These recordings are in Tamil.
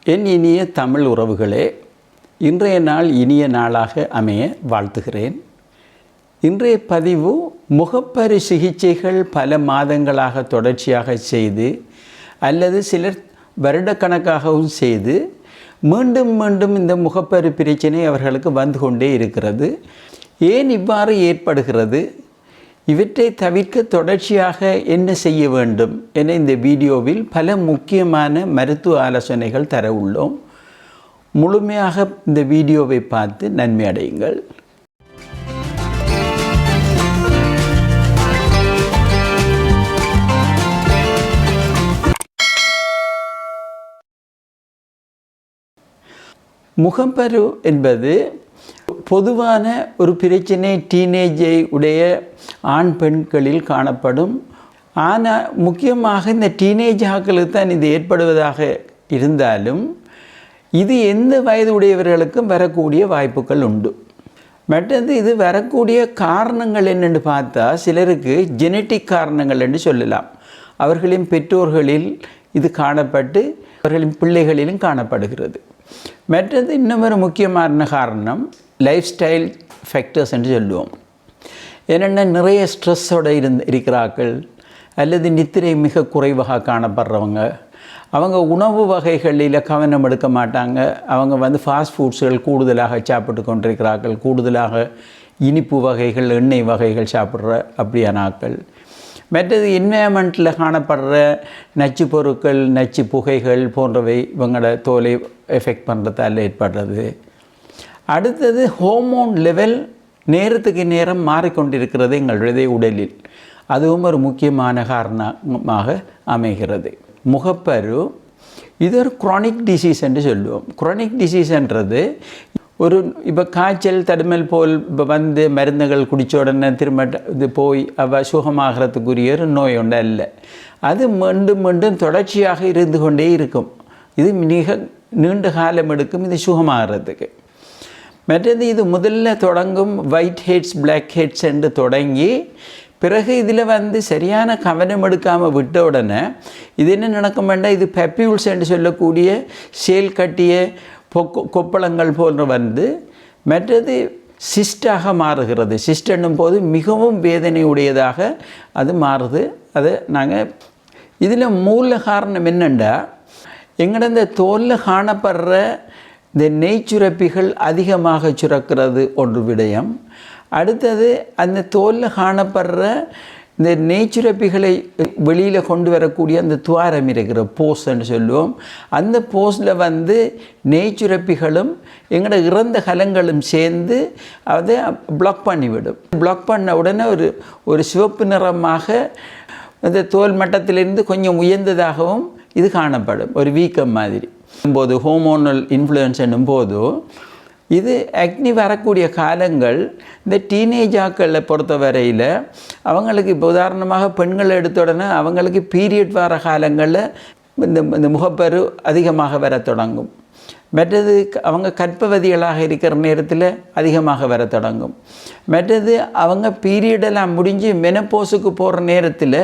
என் இனிய தமிழ் உறவுகளே, இன்றைய நாள் இனிய நாளாக அமைய வாழ்த்துகிறேன். இன்றைய பதிவு முகப்பரு சிகிச்சைகள் பல மாதங்களாக தொடர்ச்சியாக செய்து அல்லது சிலர் வருடக்கணக்காகவும் செய்து மீண்டும் மீண்டும் இந்த முகப்பரு பிரச்சனை அவர்களுக்கு வந்து கொண்டே இருக்கிறது. ஏன் இவ்வாறு ஏற்படுகிறது, இவற்றை தவிர்க்க தொடர்ச்சியாக என்ன செய்ய வேண்டும் என இந்த வீடியோவில் பல முக்கியமான மருத்துவ ஆலோசனைகள் தர உள்ளோம். முழுமையாக இந்த வீடியோவை பார்த்து நன்மை அடையுங்கள். முகப்பரு என்பது பொதுவான ஒரு பிரச்சனை டீனேஜை உடைய ஆண் பெண்களில் காணப்படும். ஆனால் முக்கியமாக இந்த டீனேஜ் ஆக்களுக்கு தான் இது ஏற்படுவதாக இருந்தாலும் இது எந்த வயது உடையவர்களுக்கும் வரக்கூடிய வாய்ப்புகள் உண்டு. மற்றது இது வரக்கூடிய காரணங்கள் என்னென்று பார்த்தா சிலருக்கு ஜெனட்டிக் காரணங்கள் என்று சொல்லலாம். அவர்களின் பெற்றோர்களில் இது காணப்பட்டு அவர்களின் பிள்ளைகளிலும் காணப்படுகிறது. மற்றது இன்னும் ஒரு முக்கியமான காரணம் லைஃப் ஸ்டைல் ஃபேக்டர்ஸ் என்று சொல்லுவோம். என்னென்ன நிறைய ஸ்ட்ரெஸ்ஸோடு இருக்கிறார்கள் அல்லது நித்திரை மிக குறைவாக காணப்படுறவங்க, அவங்க உணவு வகைகளில் கவனம் எடுக்க மாட்டாங்க. அவங்க ஃபாஸ்ட் ஃபுட்ஸ்கள் கூடுதலாக சாப்பிட்டு கொண்டிருக்கிறார்கள், கூடுதலாக இனிப்பு வகைகள் எண்ணெய் வகைகள் சாப்பிட்ற அப்படியான ஆட்கள். மற்றது என்வயர்மெண்ட்டில் காணப்படுற நச்சு பொருட்கள் நச்சு புகைகள் போன்றவை இவங்களோட தோலை எஃபெக்ட் பண்ணுறதால ஏற்படுறது. அடுத்தது ஹோமோன் லெவல் நேரத்துக்கு நேரம் மாறிக்கொண்டிருக்கிறது எங்களுடைய உடலில். அதுவும் ஒரு முக்கியமான காரணமாக அமைகிறது. முகப்பரு இது ஒரு குரானிக் டிசீஸ் என்று சொல்லுவோம். குரானிக் டிசீஸ்ன்றது ஒரு இப்போ காய்ச்சல் தடுமல் போல் வந்து மருந்துகள் குடித்த உடனே திரும்ப இது போய் சுகமாகிறதுக்குரிய ஒரு நோய் ஒன்று அல்ல. அது மீண்டும் மீண்டும் தொடர்ச்சியாக இருந்து கொண்டே இருக்கும். இது மிக நீண்ட காலம் எடுக்கும் இது சுகமாகிறதுக்கு. மற்றது இது முதல்ல தொடங்கும் ஒயிட் ஹெட்ஸ் பிளாக் ஹெட்ஸ் என்று தொடங்கி பிறகு இதில் சரியான கவனம் எடுக்காமல் விட்ட உடனே இது என்ன நடக்கும் வேண்டாம், இது பெப்யூல்ஸ் என்று சொல்லக்கூடிய சேல் கட்டிய கொப்பளங்கள் போன்று மற்றது சிஸ்டாக மாறுகிறது. சிஸ்ட் என்னும் போது மிகவும் வேதனை உடையதாக அது மாறுது. அது நாங்கள் இதில் மூல காரணம் என்னென்னா எங்கட இந்த தோலில் காணப்படுற இந்த நெய் சுரப்பிகள் அதிகமாக சுரக்கிறது ஒன்று விடயம். அடுத்தது அந்த தோலில் காணப்படுற இந்த நெய் சுரப்பிகளை வெளியில் கொண்டு வரக்கூடிய அந்த துவாரம் இருக்கிற போஸ்ன்னு சொல்லுவோம். அந்த போஸில் நெய் சுரப்பிகளும் எங்களோட இறந்த கலங்களும் சேர்ந்து அதை பிளாக் பண்ணிவிடும். பிளாக் பண்ண உடனே ஒரு சிவப்பு நிறமாக அந்த தோல் மட்டத்திலிருந்து கொஞ்சம் உயர்ந்ததாகவும் இது காணப்படும், ஒரு வீக்கம் மாதிரி. போது ஹோமோனல் இன்ஃப்ளூயன்ஸ் என்னும் போது இது அக்னி வரக்கூடிய காலங்கள் இந்த டீனேஜ் ஆக்களை பொறுத்த வரையில் அவங்களுக்கு இப்போ உதாரணமாக பெண்களை எடுத்த உடனே அவங்களுக்கு பீரியட் வர காலங்களில் இந்த முகப்பரு அதிகமாக வர தொடங்கும். மற்றது அவங்க கர்ப்பவதிகளாக இருக்கிற நேரத்தில் அதிகமாக வர தொடங்கும். மற்றது அவங்க பீரியடெல்லாம் முடிஞ்சு மெனப்போஸுக்கு போகிற நேரத்தில்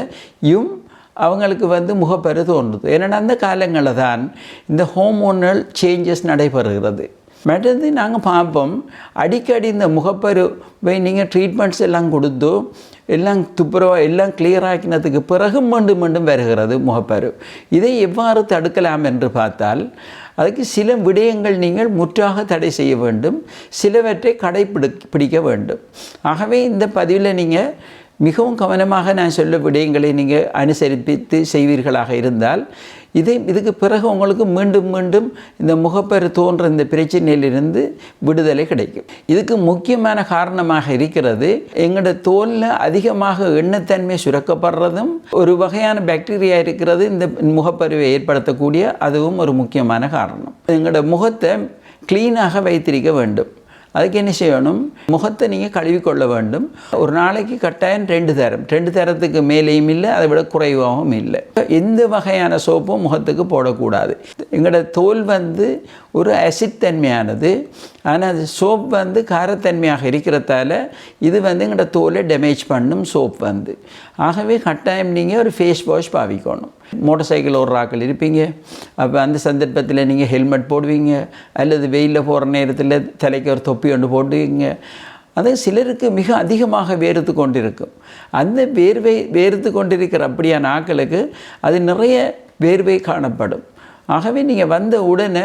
அவங்களுக்கு முகப்பரு தோன்றுது. ஏன்னா அந்த காலங்களில் தான் இந்த ஹோமோனல் சேஞ்சஸ் நடைபெறுகிறது. மற்றது நாங்கள் பார்ப்போம், அடிக்கடி இந்த முகப்பருவை நீங்கள் ட்ரீட்மெண்ட்ஸ் எல்லாம் கொடுத்து எல்லாம் துப்புரவாக எல்லாம் கிளியராக்கினதுக்கு பிறகு மீண்டும் மீண்டும் வருகிறது முகப்பரு. இதை எவ்வாறு தடுக்கலாம் என்று பார்த்தால் அதுக்கு சில விடயங்கள் நீங்கள் முற்றாக தடை செய்ய வேண்டும், சிலவற்றை கடைப்பிடிக்க வேண்டும். ஆகவே இந்த பதிவில் நீங்கள் மிகவும் கவனமாக நான் சொல்ல விடயங்களை நீங்கள் அனுசரித்து செய்வீர்களாக இருந்தால் இதுக்கு பிறகு உங்களுக்கு மீண்டும் மீண்டும் இந்த முகப்பரு தோன்ற இந்த பிரச்சனையிலிருந்து விடுதலை கிடைக்கும். இதுக்கு முக்கியமான காரணமாக இருக்கிறது எங்களோட தோலில் அதிகமாக எண்ணத்தன்மை சுரக்கப்படுறதும் ஒரு வகையான பாக்டீரியா இருக்கிறது இந்த முகப்பருவை ஏற்படுத்தக்கூடிய, அதுவும் ஒரு முக்கியமான காரணம். எங்களோட முகத்தை க்ளீனாக வைத்திருக்க வேண்டும். அதுக்கு என்ன செய்யணும், முகத்தை நீங்கள் கழுவிக்கொள்ள வேண்டும். ஒரு நாளைக்கு கட்டாயம் 2 தரத்துக்கு மேலேயும் இல்லை, அதை விட குறைவாகவும் இல்லை. எந்த வகையான சோப்பும் முகத்துக்கு போடக்கூடாது. எங்களோட தோல் ஒரு அசிட் தன்மையானது. ஆனால் அது சோப் வந்து காரத்தன்மையாக இருக்கிறதால இது வந்து எங்களோட தோலை டேமேஜ் பண்ணும் சோப் வந்து. ஆகவே கட்டாயம் நீங்கள் ஒரு ஃபேஸ் வாஷ் பாவிக்கணும். மோட்டார் சைக்கிள் ஓடுறாக்கள் இருப்பீங்க, அப்போ அந்த சந்தர்ப்பத்தில் நீங்கள் ஹெல்மெட் போடுவீங்க, அல்லது வெயிலில் போகிற நேரத்தில் தலைக்கு ஒரு தொப்பி ஒன்று போடுவீங்க. அது சிலருக்கு மிக அதிகமாக வேர்த்து கொண்டிருக்கும். அந்த வேர்த்து கொண்டிருக்கிற அப்படியான ஆட்களுக்கு அது நிறைய வேர்வை காணப்படும். ஆகவே நீங்கள் வந்த உடனே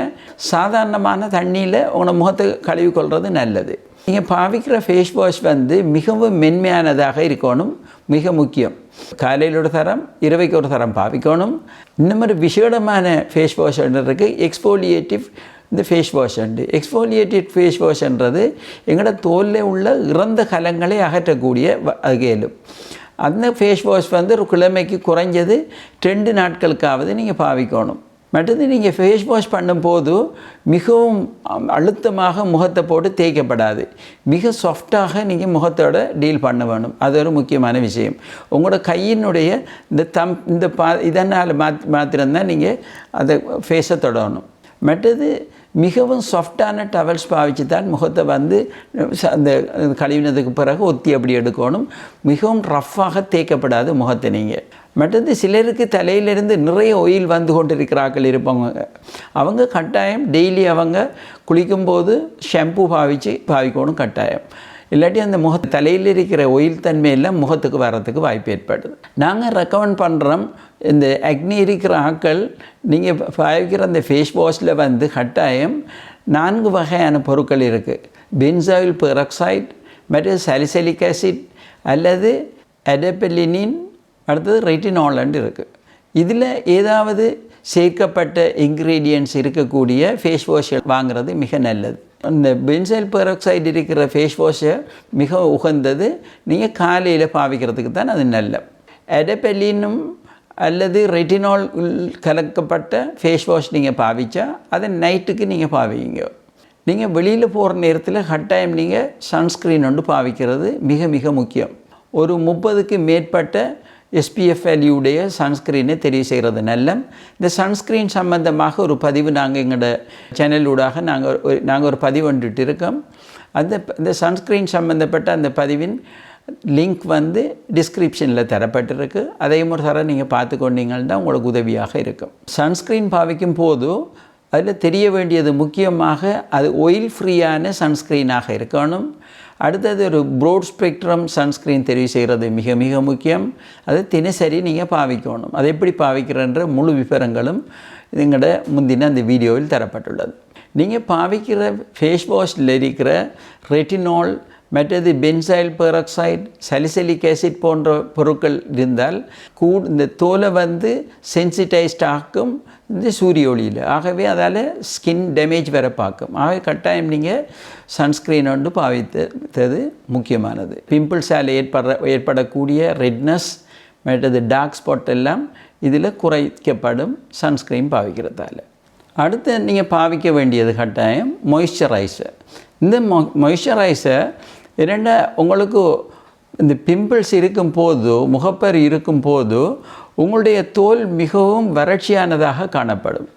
சாதாரணமான தண்ணியில் உங்களோட முகத்தை கழுவி கொள்வது நல்லது. நீங்கள் பாவிக்கிற ஃபேஸ் வாஷ் வந்து மிகவும் மென்மையானதாக இருக்கணும், மிக முக்கியம். காலையில் ஒரு தரம், இரவைக்கு ஒரு தரம் பாவிக்கணும். இன்னும் ஒரு விசேடமான ஃபேஸ் வாஷ் இருக்குது, எக்ஸ்போலியேட்டிவ் இந்த ஃபேஸ் வாஷ் உண்டு. எக்ஸ்போலியேட்டட் ஃபேஸ் வாஷ்ன்றது எங்களோட தோலில் உள்ள இறந்த கலங்களை அகற்றக்கூடிய வகையிலும். அந்த ஃபேஸ் வாஷ் வந்து ஒரு கிழமைக்கு குறைஞ்சது 2 நாட்களுக்காவது நீங்கள் பாவிக்கணும். மற்றது நீங்கள் ஃபேஸ் வாஷ் பண்ணும்போது மிகவும் அழுத்தமாக முகத்தை போட்டு தேய்க்கப்படாது, மிக சாஃப்டாக நீங்கள் முகத்தோட டீல் பண்ண வேணும். அது ஒரு முக்கியமான விஷயம். உங்களோட கையினுடைய இந்த இதனால் மாத்திரம்தான் நீங்கள் அதை ஃபேஸை தொடணும். மற்றது மிகவும் சாஃப்டான டவல்ஸ் பாவிச்சு தான் முகத்தை வந்து அந்த கழுவினதுக்கு பிறகு ஒத்தி அப்படி எடுக்கணும். மிகவும் ரஃப்பாக தேய்க்கப்படாது முகத்தை நீங்கள். மற்றது சிலருக்கு தலையிலிருந்து நிறைய ஆயில் வந்து கொண்டிருக்கிறார்கள் இருப்பவங்க, அவங்க கட்டாயம் டெய்லி அவங்க குளிக்கும்போது ஷாம்பு பாவிக்கணும் கட்டாயம். இல்லாட்டி அந்த தலையில் இருக்கிற ஆயில் தன்மையெல்லாம் முகத்துக்கு வர்றதுக்கு வாய்ப்பு ஏற்படுது. நாங்கள் ரெக்கமெண்ட் பண்ணுறோம், இந்த அக்னி இருக்கிற ஆட்கள் நீங்கள் பாவிக்கிற அந்த ஃபேஸ் வாஷில் வந்து கட்டாயம் 4 வகையான பொருட்கள் இருக்குது. பென்சாயில் பெராக்சைடு, மற்றது சாலிசிலிக் ஆசிட் அல்லது அடெப்பலினின், அடுத்தது ரெட்டினால்னு இருக்குது. இதில் ஏதாவது சேர்க்கப்பட்ட இன்க்ரீடியன்ட்ஸ் இருக்கக்கூடிய ஃபேஸ் வாஷ் வாங்குறது மிக நல்லது. அந்த பென்சாயில் பெராக்சைடு இருக்கிற ஃபேஸ் வாஷை மிக உகந்தது நீங்கள் காலையில் பாவிக்கிறதுக்கு தான் அது நல்ல. அடெப்பலினும் அல்லது ரெட்டினால் கலக்கப்பட்ட ஃபேஸ் வாஷ் நீங்கள் பாவிச்சா அதை நைட்டுக்கு நீங்கள் பாவிங்க. நீங்கள் வெளியில் போகிற நேரத்தில் கட்டாயம் நீங்கள் சன்ஸ்க்ரீன் ஒன்று பாவிக்கிறது மிக மிக முக்கியம். ஒரு 30க்கு மேற்பட்ட SPF வேல்யூடைய சன்ஸ்க்ரீனை தெரிவு செய்கிறது நல்ல. இந்த சன்ஸ்க்ரீன் சம்பந்தமாக ஒரு பதிவு நாங்கள் எங்களோட சேனலூடாக நாங்கள் ஒரு பதிவு வந்துட்டு இருக்கோம். இந்த சன்ஸ்க்ரீன் சம்பந்தப்பட்ட அந்த பதிவின் லிங்க் வந்து டிஸ்கிரிப்ஷனில் தரப்பட்டிருக்கு. அதையும் ஒரு தர நீங்கள் பார்த்து கொண்டீங்கன்னா உங்களுக்கு உதவியாக இருக்கும். சன்ஸ்க்ரீன் பாவிக்கும் போது அதில் தெரிய வேண்டியது முக்கியமாக அது ஆயில் ஃப்ரீயான சன்ஸ்க்ரீனாக இருக்கணும். அடுத்தது ஒரு ப்ரோட் ஸ்பெக்ட்ரம் சன்ஸ்க்ரீன் தெரிவு செய்கிறது மிக மிக முக்கியம். அது தினசரி நீங்கள் பாவிக்கணும். அதை எப்படி பாவிக்கிறன்ற முழு விவரங்களும் எங்களோட முந்தின அந்த வீடியோவில் தரப்பட்டுள்ளது. நீங்கள் பாவிக்கிற ஃபேஸ் வாஷில் இருக்கிற ரெட்டினால், மற்றது பென்சாயில் பெராக்சைடு, சாலிசிலிக் ஆசிட் போன்ற பொருட்கள் இருந்தால் இந்த தோலை வந்து சென்சிட்டைஸ்ட் ஆக்கும் இந்த சூரிய ஒளியில். ஆகவே அதால் ஸ்கின் டேமேஜ் வர பார்க்கும். ஆகவே கட்டாயம் நீங்கள் சன்ஸ்க்ரீன் ஒன்று பாவித்தது முக்கியமானது. பிம்பிள்ஸால் ஏற்படக்கூடிய ரெட்னஸ், மற்றது டார்க் ஸ்பாட் எல்லாம் இதில் குறைக்கப்படும் சன்ஸ்க்ரீன் பாவிக்கிறதால. அடுத்து நீங்கள் பாவிக்க வேண்டியது கட்டாயம் மாய்ஸ்சரைசர். இந்த மாய்ஸ்சரைசர் என்னென்னா உங்களுக்கு இந்த பிம்பிள்ஸ் இருக்கும்போது, முகப்பரு இருக்கும்போது உங்களுடைய தோல் மிகவும் வறட்சியானதாக காணப்படும்.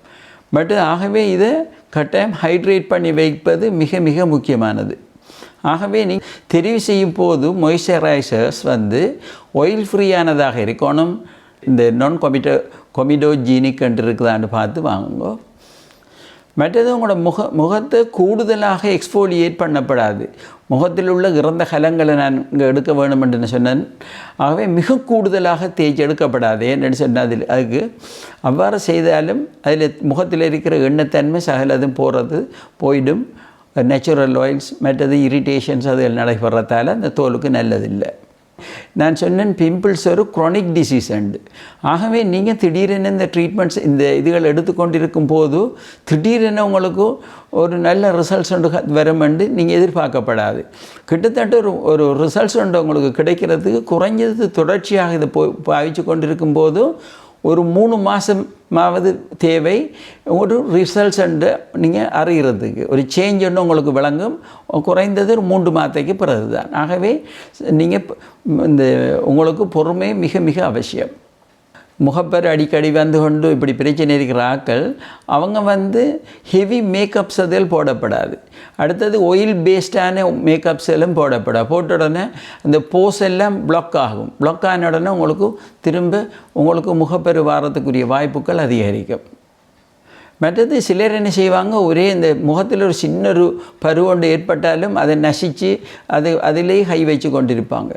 ஆகவே இதை கட்டாயம் ஹைட்ரேட் பண்ணி வைப்பது மிக மிக முக்கியமானது. ஆகவே நீங்கள் தெரிவு செய்யும் போது மாய்ஸ்சரைசர்ஸ் வந்து ஆயில் ஃப்ரீயானதாக இருக்கணும். இந்த நான் கொமிடோஜீனிக் என்று இருக்குதான்னு பார்த்து வாங்குங்க. மற்றது உங்களோட முகத்தை கூடுதலாக எக்ஸ்போலியேட் பண்ணப்படாது. முகத்தில் உள்ள இறந்த கலங்களை நான் இங்கே எடுக்க வேணும் என்று சொன்னேன். ஆகவே மிக கூடுதலாக தேய்ச்சி எடுக்கப்படாது. ஏன்னு சொன்னால் அதுக்கு அவ்வாறு செய்தாலும் அதில் முகத்தில் இருக்கிற எண்ணத்தன்மை சகலதும் போயிடும். நேச்சுரல் ஆயில்ஸ் மற்றது இரிட்டேஷன்ஸ் அதில் நடைபெறத்தால் அந்த தோலுக்கு நல்லதில்லை. நான் சொன்னேன் பிம்பிள்ஸ் ஒரு க்ரானிக் டிசீஸ் உண்டு. ஆகவே நீங்கள் திடீரென இந்த ட்ரீட்மெண்ட்ஸ் இந்த இதுகள் எடுத்துக்கொண்டிருக்கும் போது திடீரென உங்களுக்கு ஒரு நல்ல ரிசல்ட்ஸ் ஒன்று வருமென்று நீங்கள் எதிர்பார்க்கப்படாது. கிட்டத்தட்ட ஒரு ரிசல்ட்ஸ் ஒன்று உங்களுக்கு கிடைக்கிறதுக்கு குறைஞ்சது தொடர்ச்சியாக இதை பாவிச்சு கொண்டிருக்கும் போது ஒரு 3 மாதமாவது தேவை ஒரு ரிசல்ட்ஸ் ஒன்று நீங்கள் அறிகிறதுக்கு. ஒரு சேஞ்ச் ஒன்று உங்களுக்கு விளங்கும் குறைந்தது ஒரு 3 மாதத்துக்கு பிறகு தான். ஆகவே நீங்கள் உங்களுக்கு பொறுமை மிக மிக அவசியம். முகப்பரு அடிக்கடி வந்து கொண்டு இப்படி பிரச்சனை இருக்கிற ஆக்கள் அவங்க வந்து ஹெவி மேக்கப்ஸ் அதில் போடப்படாது. அடுத்தது ஆயில் பேஸ்டான மேக்கப்ஸ் எல்லாம் போடப்படாது. போட்ட உடனே அந்த போஸ் எல்லாம் பிளாக் ஆகும். பிளாக் ஆன உடனே உங்களுக்கு திரும்ப உங்களுக்கு முகப்பரு வாரத்துக்குரிய வாய்ப்புகள் அதிகரிக்கும். மற்றது சிலர் என்ன செய்வாங்க, ஒரே இந்த முகத்தில் ஒரு சின்ன ஒரு பருவொன்று ஏற்பட்டாலும் அதை நசித்து அதிலேயே கை வச்சு கொண்டிருப்பாங்க.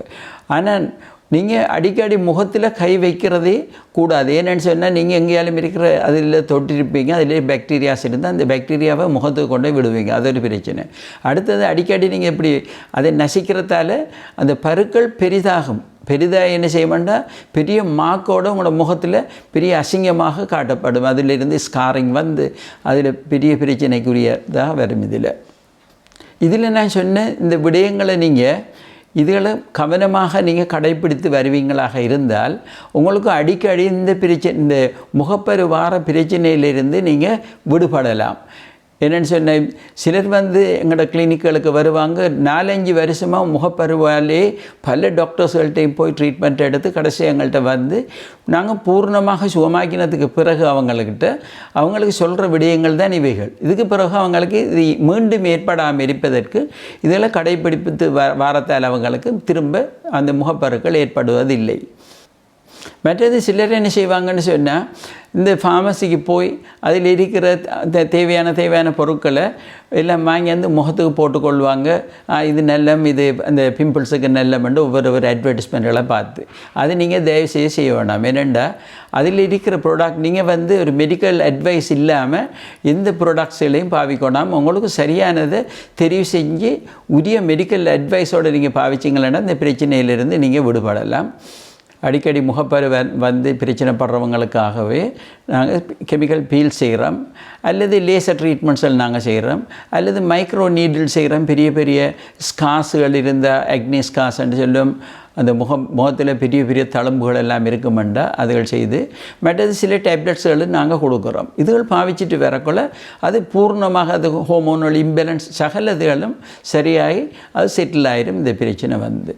ஆனால் நீங்கள் அடிக்கடி முகத்தில் கை வைக்கிறதே கூடாது. ஏன்னு சொன்னால் நீங்கள் எங்கேயாலும் இருக்கிற அதில் தொட்டிருப்பீங்க, அதிலே பாக்டீரியாஸ் இருந்தால் அந்த பாக்டீரியாவை முகத்துக்கு கொண்டு விடுவீங்க. அது ஒரு பிரச்சனை. அடுத்தது அடிக்கடி நீங்கள் இப்படி அதை நசிக்கிறதால அந்த பருக்கள் பெரிதாகும். பெரிதாக என்ன செய்யமாட்டா பெரிய மாக்கோடு உங்களோட முகத்தில் பெரிய அசிங்கமாக காட்டப்படும். அதிலிருந்து ஸ்காரிங் வந்து அதில் பெரிய பிரச்சனைக்குரியதாக வரும். இதில் நான் சொன்ன இந்த விடயங்களை நீங்கள் இதுகளை கவனமாக நீங்கள் கடைப்பிடித்து வருவீங்களாக இருந்தால் உங்களுக்கு அடிக்கடி இந்த முகப்பரு வார பிரச்சனையிலிருந்து நீங்கள் விடுபடலாம். என்னென்னு சொன்ன சிலர் வந்து எங்களோட கிளினிக்குகளுக்கு வருவாங்க, 4-5 வருஷமாக முகப்பருவாலே பல டாக்டர்ஸ்கள்கிட்டையும் போய் ட்ரீட்மெண்ட் எடுத்து கடைசி எங்கள்கிட்ட வந்து நாங்கள் பூர்ணமாக சுகமாக்கினதுக்கு பிறகு அவங்களுக்கு சொல்கிற விடயங்கள் தான் இவைகள். இதுக்கு பிறகு அவங்களுக்கு இது மீண்டும் ஏற்படாமல் இருப்பதற்கு இதெல்லாம் கடைப்பிடிப்பு வாரத்தால் அவங்களுக்கு திரும்ப அந்த முகப்பருக்கள் ஏற்படுவதில்லை. மற்றது சிலர் என்ன செய்வாங்கன்னு சொன்னால் இந்த ஃபார்மசிக்கு போய் அதில் இருக்கிற தேவையான பொருட்களை எல்லாம் வாங்கி வந்து முகத்துக்கு போட்டுக்கொள்வாங்க. இது நல்லம், இது அந்த பிம்பிள்ஸுக்கு நல்லமென்று ஒவ்வொரு அட்வர்டைஸ்மெண்ட்களை பார்த்து அது நீங்கள் தயவுசெய்து செய்ய வேண்டாம். ஏனெண்டா அதில் இருக்கிற ப்ராடக்ட் நீங்கள் வந்து ஒரு மெடிக்கல் அட்வைஸ் இல்லாமல் எந்த ப்ராடக்ட்ஸ்களையும் பாவிக்கொண்டாமல் உங்களுக்கு சரியானதை தெரிவு செஞ்சு உரிய மெடிக்கல் அட்வைஸோடு நீங்கள் பாவிச்சிங்களேன்னா இந்த பிரச்சனையிலிருந்து நீங்கள் விடுபடலாம். அடிக்கடி முகப்பரு வந்து பிரச்சனைப்படுறவங்களுக்காகவே நாங்கள் கெமிக்கல் பீல் செய்கிறோம், அல்லது லேசர் ட்ரீட்மெண்ட்ஸில் நாங்கள் செய்கிறோம், அல்லது மைக்ரோ நீடில் செய்கிறோம். பெரிய ஸ்காஸுகள் இருந்தால் அக்னி ஸ்காஸ்ன்னு சொல்லும், அந்த முகத்தில் பெரிய தழும்புகள் எல்லாம் இருக்குமெண்டா அதுகள் செய்து. மற்றது சில டேப்லெட்ஸ்களும் நாங்கள் கொடுக்குறோம். இதுகள் பாவிச்சிட்டு வரக்குள்ள அது பூர்ணமாக அது ஹோமோனல் இம்பேலன்ஸ் சகலதுகளும் சரியாகி அது செட்டில் ஆயிரும் இந்த பிரச்சனை வந்து.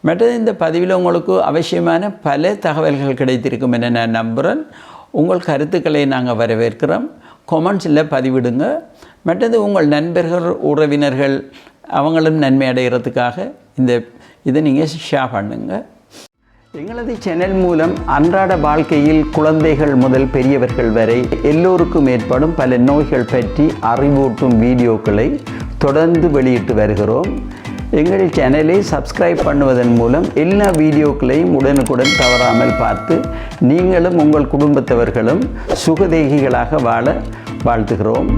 மற்றது இந்த பதிவில் உங்களுக்கு அவசியமான பல தகவல்கள் கிடைத்திருக்கும் என நான் நம்புகிறேன். உங்கள் கருத்துக்களை நாங்கள் வரவேற்கிறோம். கொமெண்ட்ஸில் பதிவிடுங்க. மற்றது உங்கள் நண்பர்கள் உறவினர்கள் அவங்களும் நன்மை அடைகிறதுக்காக இதை நீங்கள் ஷேர் பண்ணுங்க. எங்களது சேனல் மூலம் அன்றாட வாழ்க்கையில் குழந்தைகள் முதல் பெரியவர்கள் வரை எல்லோருக்கும் ஏற்படும் பல நோய்கள் பற்றி அறிவூட்டும் வீடியோக்களை தொடர்ந்து வெளியிட்டு வருகிறோம். எங்கள் சேனலை சப்ஸ்கிரைப் பண்ணுவதன் மூலம் எல்லா வீடியோக்களையும் உடனுக்குடன் தவறாமல் பார்த்து நீங்களும் உங்கள் குடும்பத்தவர்களும் சுகதேகிகளாக வாழ வாழ்த்துகிறோம்.